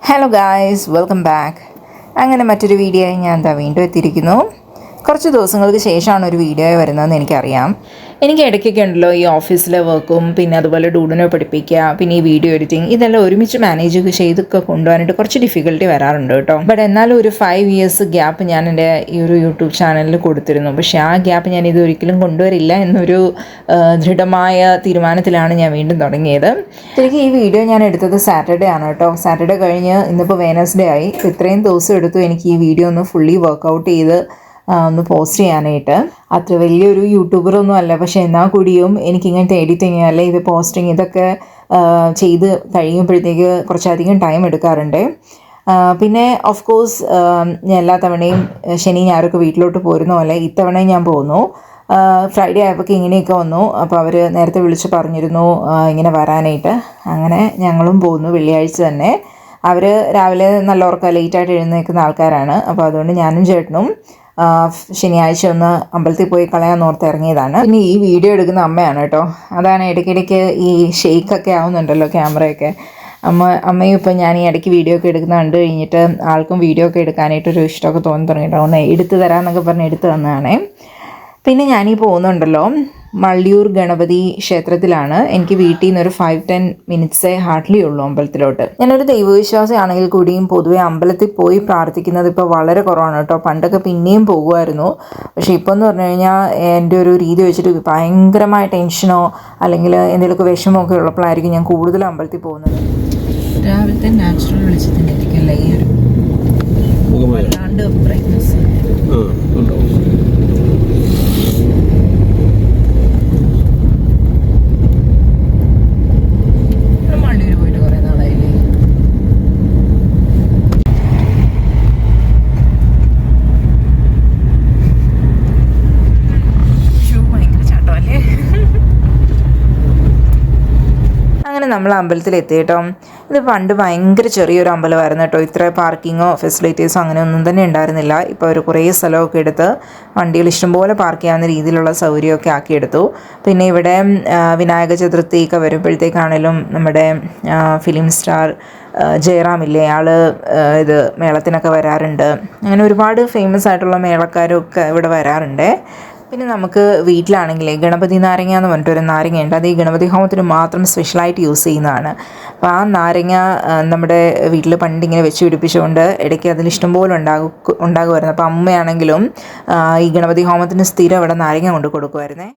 Hello guys, welcome back. അങ്ങനെ മറ്റൊരു video ആയി ഞാൻ വീണ്ടും എത്തിയിരിക്കുന്നു. കുറച്ച് ദിവസങ്ങൾക്ക് ശേഷമാണ് ഒരു വീഡിയോ വരുന്നതെന്ന് എനിക്കറിയാം. എനിക്ക് ഇടയ്ക്കൊക്കെ ഉണ്ടല്ലോ ഈ ഓഫീസിലെ വർക്കും പിന്നെ അതുപോലെ ഡൂഡിനെ പഠിപ്പിക്കുക പിന്നെ ഈ വീഡിയോ എഡിറ്റിംഗ് ഇതെല്ലാം ഒരുമിച്ച് മാനേജ് ചെയ്തൊക്കെ കൊണ്ടുപോകാനായിട്ട് കുറച്ച് ഡിഫിക്കൽട്ടി വരാറുണ്ട് കേട്ടോ. ബട്ട് എന്നാലും ഒരു 5 ഇയേഴ്സ് ഗ്യാപ്പ് ഞാൻ എൻ്റെ ഈ ഒരു യൂട്യൂബ് ചാനലിൽ കൊടുത്തിരുന്നു. പക്ഷേ ആ ഗ്യാപ്പ് ഞാൻ ഇത് ഒരിക്കലും കൊണ്ടുവരില്ല എന്നൊരു ദൃഢമായ തീരുമാനത്തിലാണ് ഞാൻ വീണ്ടും തുടങ്ങിയത്. ശരിക്കും ഈ വീഡിയോ ഞാൻ എടുത്തത് സാറ്റർഡേ ആണ് കേട്ടോ. സാറ്റർഡേ കഴിഞ്ഞ് ഇന്നിപ്പോൾ വെനസ്ഡേ ആയി. ഇത്രയും ദിവസം എടുത്തു എനിക്ക് ഈ വീഡിയോ ഒന്ന് ഫുള്ളി വർക്കൗട്ട് ചെയ്ത് ഒന്ന് പോസ്റ്റ് ചെയ്യാനായിട്ട്. അത്ര വലിയൊരു യൂട്യൂബറൊന്നും അല്ല, പക്ഷേ എന്നാൽ കൂടിയും എനിക്കിങ്ങനത്തെ എഡിറ്റിങ് അല്ലെ ഇത് പോസ്റ്റിങ് ഇതൊക്കെ ചെയ്ത് കഴിയുമ്പോഴത്തേക്ക് കുറച്ചധികം ടൈം എടുക്കാറുണ്ട്. പിന്നെ ഓഫ് കോഴ്സ് ഞാൻ എല്ലാ തവണയും ശനി ഞായറൊക്കെ വീട്ടിലോട്ട് പോരുന്ന പോലെ ഇത്തവണയും ഞാൻ പോന്നു. ഫ്രൈഡേ ആയപ്പോൾ ഇങ്ങനെയൊക്കെ വന്നു. അപ്പോൾ അവർ നേരത്തെ വിളിച്ച് പറഞ്ഞിരുന്നു ഇങ്ങനെ വരാനായിട്ട്. അങ്ങനെ ഞങ്ങളും പോന്നു വെള്ളിയാഴ്ച തന്നെ. അവർ രാവിലെ നല്ല ഉറക്കം ലേറ്റായിട്ട് എഴുന്നേൽക്കുന്ന ആൾക്കാരാണ്. അപ്പോൾ അതുകൊണ്ട് ഞാനും ചേട്ടനും ശനിയാഴ്ച ഒന്ന് അമ്പലത്തിൽ പോയി കളയാൻ ഓർത്ത് ഇറങ്ങിയതാണ്. പിന്നെ ഈ വീഡിയോ എടുക്കുന്ന അമ്മയാണ് കേട്ടോ. അതാണ് ഇടയ്ക്കിടയ്ക്ക് ഈ ഷെയ്ക്കൊക്കെ ആവുന്നുണ്ടല്ലോ ക്യാമറയൊക്കെ. അമ്മയും ഇപ്പം ഞാൻ ഈ ഇടയ്ക്ക് വീഡിയോ ഒക്കെ എടുക്കുന്ന കണ്ടു കഴിഞ്ഞിട്ട് ആൾക്കും വീഡിയോ ഒക്കെ എടുക്കാനായിട്ടൊരു ഇഷ്ടമൊക്കെ തോന്നി തുടങ്ങിയിട്ടോ. ഒന്ന് എടുത്ത് തരാമെന്നൊക്കെ പറഞ്ഞ് എടുത്ത് തന്നതാണേ. പിന്നെ ഞാനീ പോകുന്നുണ്ടല്ലോ മള്ളിയൂർ ഗണപതി ക്ഷേത്രത്തിലാണ്. എനിക്ക് വീട്ടിൽ നിന്ന് ഒരു 5-10 മിനിറ്റ്സേ ഹാർഡ്ലി ഉള്ളൂ അമ്പലത്തിലോട്ട്. ഞാനൊരു ദൈവവിശ്വാസിയാണെങ്കിൽ കൂടിയും പൊതുവെ അമ്പലത്തിൽ പോയി പ്രാർത്ഥിക്കുന്നത് ഇപ്പോൾ വളരെ കുറവാണ് കേട്ടോ. പണ്ടൊക്കെ പിന്നെയും പോകുമായിരുന്നു. പക്ഷേ ഇപ്പോൾ എന്ന് പറഞ്ഞു കഴിഞ്ഞാൽ എൻ്റെ ഒരു രീതി വെച്ചിട്ട് ഭയങ്കരമായ ടെൻഷനോ അല്ലെങ്കിൽ എന്തെങ്കിലുമൊക്കെ വിഷമോ ഒക്കെ ഉള്ളപ്പോഴായിരിക്കും ഞാൻ കൂടുതലും അമ്പലത്തിൽ പോകുന്നത്. രാവിലത്തെ നാച്ചുറൽ വെളിച്ചത്തിൻ്റെ ആയിരിക്കും ഈ ഒരു വല്ലാണ്ട് ബ്രൈറ്റ്നസ്. അങ്ങനെ നമ്മൾ അമ്പലത്തിലെത്തി കേട്ടോ. ഇത് പണ്ട് ഭയങ്കര ചെറിയൊരു അമ്പലമായിരുന്നു കേട്ടോ. ഇത്ര പാർക്കിങ്ങോ ഫെസിലിറ്റീസോ അങ്ങനെ ഒന്നും തന്നെ ഉണ്ടായിരുന്നില്ല. ഇപ്പോൾ ഒരു കുറേ സ്ഥലമൊക്കെ എടുത്ത് വണ്ടികൾ ഇഷ്ടംപോലെ പാർക്ക് ചെയ്യാവുന്ന രീതിയിലുള്ള സൗകര്യമൊക്കെ ആക്കിയെടുത്തു. പിന്നെ ഇവിടെ വിനായക ചതുർത്ഥിയൊക്കെ വരുമ്പോഴത്തേക്കാണേലും നമ്മുടെ ഫിലിം സ്റ്റാർ ജയറാമില്ലേ, ആൾ ഇത് മേളത്തിനൊക്കെ വരാറുണ്ട്. അങ്ങനെ ഒരുപാട് ഫേമസ് ആയിട്ടുള്ള മേളക്കാരൊക്കെ ഇവിടെ വരാറുണ്ട്. പിന്നെ നമുക്ക് വീട്ടിലാണെങ്കിലേ ഗണപതി നാരങ്ങ എന്ന് പറഞ്ഞിട്ടൊരു നാരങ്ങയുണ്ട്. അത് ഈ ഗണപതി ഹോമത്തിന് മാത്രം സ്പെഷ്യലായിട്ട് യൂസ് ചെയ്യുന്നതാണ്. അപ്പോൾ ആ നാരങ്ങ നമ്മുടെ വീട്ടിൽ പണ്ടിങ്ങനെ വെച്ച് പിടിപ്പിച്ചുകൊണ്ട് ഇടയ്ക്ക് അതിൽ ഇഷ്ടംപോലെ ഉണ്ടാകുമായിരുന്നു. അപ്പോൾ അമ്മയാണെങ്കിലും ഈ ഗണപതി ഹോമത്തിന് സ്ഥിരം ഇവിടെ നാരങ്ങ കൊണ്ട് കൊടുക്കുമായിരുന്നേ.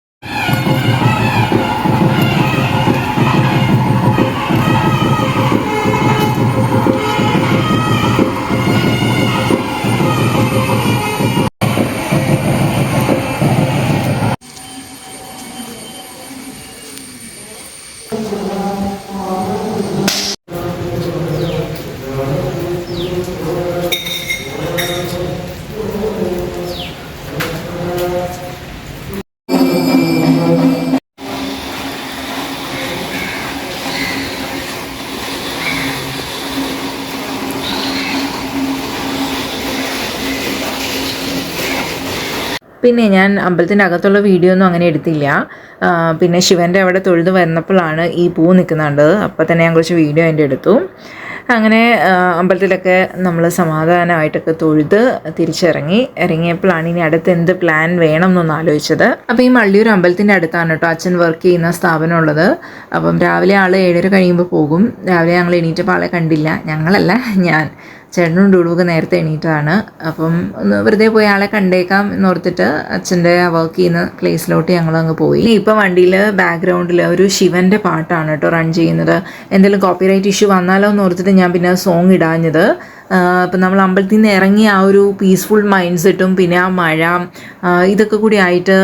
പിന്നെ ഞാൻ അമ്പലത്തിൻ്റെ അകത്തുള്ള വീഡിയോ ഒന്നും അങ്ങനെ എടുത്തില്ല. പിന്നെ ശിവൻ്റെ അവിടെ തൊഴുത് വന്നപ്പോഴാണ് ഈ പൂ നിൽക്കുന്നുണ്ട്. അപ്പോൾ തന്നെ ഞാൻ കുറച്ച് വീഡിയോ അതിൻ്റെ എടുത്തു. അങ്ങനെ അമ്പലത്തിലൊക്കെ നമ്മൾ സമാധാനമായിട്ടൊക്കെ തൊഴുത് ഇറങ്ങിയപ്പോഴാണ് ഇനി അടുത്ത് എന്ത് പ്ലാൻ വേണം എന്നൊന്ന് ആലോചിച്ചത്. അപ്പോൾ ഈ മള്ളിയൂർ അമ്പലത്തിൻ്റെ അടുത്താണ് കേട്ടോ അച്ഛൻ വർക്ക് ചെയ്യുന്ന സ്ഥാപനം ഉള്ളത്. അപ്പം രാവിലെ ആൾ 7:30 കഴിയുമ്പോൾ പോകും. രാവിലെ ഞങ്ങൾ എണീറ്റപ്പോൾ ആളെ കണ്ടില്ല. ഞങ്ങളല്ല, ഞാൻ ചേട്ടനും ഡൂഡുമൊക്കെ നേരത്തെ എണീറ്റതാണ്. അപ്പം ഒന്ന് വെറുതെ പോയി ആളെ കണ്ടേക്കാം എന്നോർത്തിട്ട് അച്ഛൻ്റെ വർക്ക് ചെയ്യുന്ന പ്ലേസിലോട്ട് ഞങ്ങൾ അങ്ങ് പോയി. ഇപ്പം വണ്ടിയിൽ ബാക്ക്ഗ്രൗണ്ടിൽ ഒരു ശിവൻ്റെ പാട്ടാണ് കേട്ടോ റൺ ചെയ്യുന്നത്. എന്തെങ്കിലും കോപ്പിറൈറ്റ് ഇഷ്യൂ വന്നാലോ എന്ന് ഓർത്തിട്ട് ഞാൻ പിന്നെ സോങ് ഇടാഞ്ഞത്. ഇപ്പം നമ്മൾ അമ്പലത്തിൽ നിന്ന് ഇറങ്ങി ആ ഒരു പീസ്ഫുൾ മൈൻഡ് സെറ്റും പിന്നെ ആ മഴ ഇതൊക്കെ കൂടി ആയിട്ട്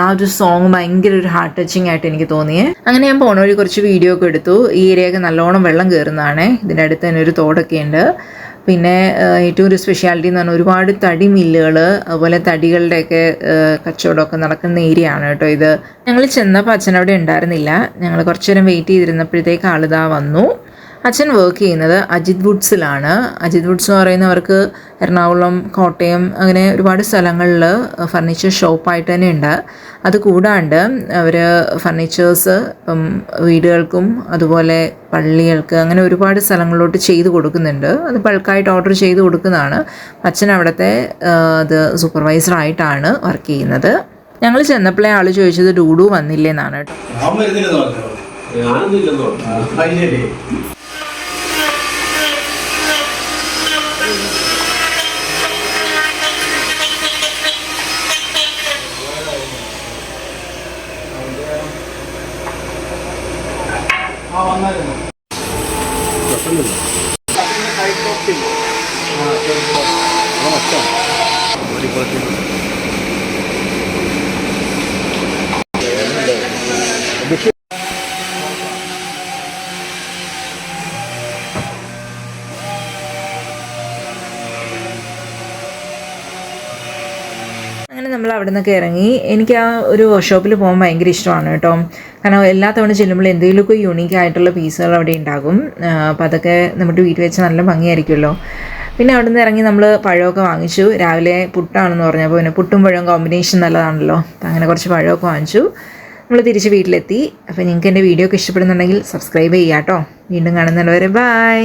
ആ ഒരു സോങ് ഭയങ്കര ഒരു ഹാർട്ട് ടച്ചിങ് ആയിട്ട് എനിക്ക് തോന്നിയേ. അങ്ങനെ ഞാൻ പോണ വഴി കുറച്ച് വീഡിയോ ഒക്കെ എടുത്തു. ഈ ഏരിയയൊക്കെ നല്ലോണം വെള്ളം കയറുന്നതാണ്. ഇതിൻ്റെ അടുത്ത് തന്നെ ഒരു തോടൊക്കെ ഉണ്ട്. പിന്നെ ഏറ്റവും ഒരു സ്പെഷ്യാലിറ്റി എന്ന് പറഞ്ഞാൽ ഒരുപാട് തടി മില്ലുകൾ അതുപോലെ തടികളുടെയൊക്കെ കച്ചവടമൊക്കെ നടക്കുന്ന ഏരിയ ആണ് കേട്ടോ ഇത്. ഞങ്ങൾ ചെന്നപ്പോൾ അച്ഛനവിടെ ഉണ്ടായിരുന്നില്ല. ഞങ്ങൾ കുറച്ച് നേരം വെയിറ്റ് ചെയ്തിരുന്നപ്പോഴത്തേക്ക് ആളിതാ വന്നു. അച്ഛൻ വർക്ക് ചെയ്യുന്നത് അജിത് വുഡ്സിലാണ്. അജിത് വുഡ്സ് എന്ന് പറയുന്നവർക്ക് എറണാകുളം, കോട്ടയം അങ്ങനെ ഒരുപാട് സ്ഥലങ്ങളിൽ ഫർണിച്ചർ ഷോപ്പായിട്ട് തന്നെ ഉണ്ട്. അതുകൂടാണ്ട് അവർ ഫർണിച്ചേഴ്സ് ഇപ്പം വീടുകൾക്കും അതുപോലെ പള്ളികൾക്ക് അങ്ങനെ ഒരുപാട് സ്ഥലങ്ങളിലോട്ട് ചെയ്ത് കൊടുക്കുന്നുണ്ട്. അത് ബൾക്കായിട്ട് ഓർഡർ ചെയ്ത് കൊടുക്കുന്നതാണ്. അച്ഛൻ അവിടുത്തെ അത് സൂപ്പർവൈസറായിട്ടാണ് വർക്ക് ചെയ്യുന്നത്. ഞങ്ങൾ ചെന്നപ്പോഴേ ആൾ ചോദിച്ചത് ഡൂഡു വന്നില്ലേന്നാണ് കേട്ടോ. അങ്ങനെ നമ്മൾ അവിടെ നിന്നൊക്കെ ഇറങ്ങി. എനിക്ക് ആ ഒരു വർക്ക്ഷോപ്പിൽ പോകാൻ ഭയങ്കര ഇഷ്ടമാണ് കേട്ടോ. കാരണം എല്ലാ തവണ ചെല്ലുമ്പോൾ എന്തെങ്കിലുമൊക്കെ യൂണീക്ക് ആയിട്ടുള്ള പീസുകൾ അവിടെ ഉണ്ടാകും. അപ്പോൾ അതൊക്കെ നമ്മുടെ വീട്ടിൽ വെച്ച് നല്ല ഭംഗിയായിരിക്കുമല്ലോ. പിന്നെ അവിടെ നിന്ന് ഇറങ്ങി നമ്മൾ പഴമൊക്കെ വാങ്ങിച്ചു. രാവിലെ പുട്ടാണെന്ന് പറഞ്ഞപ്പോൾ പിന്നെ പുട്ടും പഴവും കോമ്പിനേഷൻ നല്ലതാണല്ലോ. അങ്ങനെ കുറച്ച് പഴമൊക്കെ വാങ്ങിച്ചു. നമ്മൾ തിരിച്ച് വീട്ടിലെത്തി. അപ്പോൾ നിങ്ങൾക്ക് എൻ്റെ വീഡിയോ ഒക്കെ ഇഷ്ടപ്പെടുന്നുണ്ടെങ്കിൽ സബ്സ്ക്രൈബ് ചെയ്യാം കേട്ടോ. വീണ്ടും കാണുന്നവരെ ബൈ.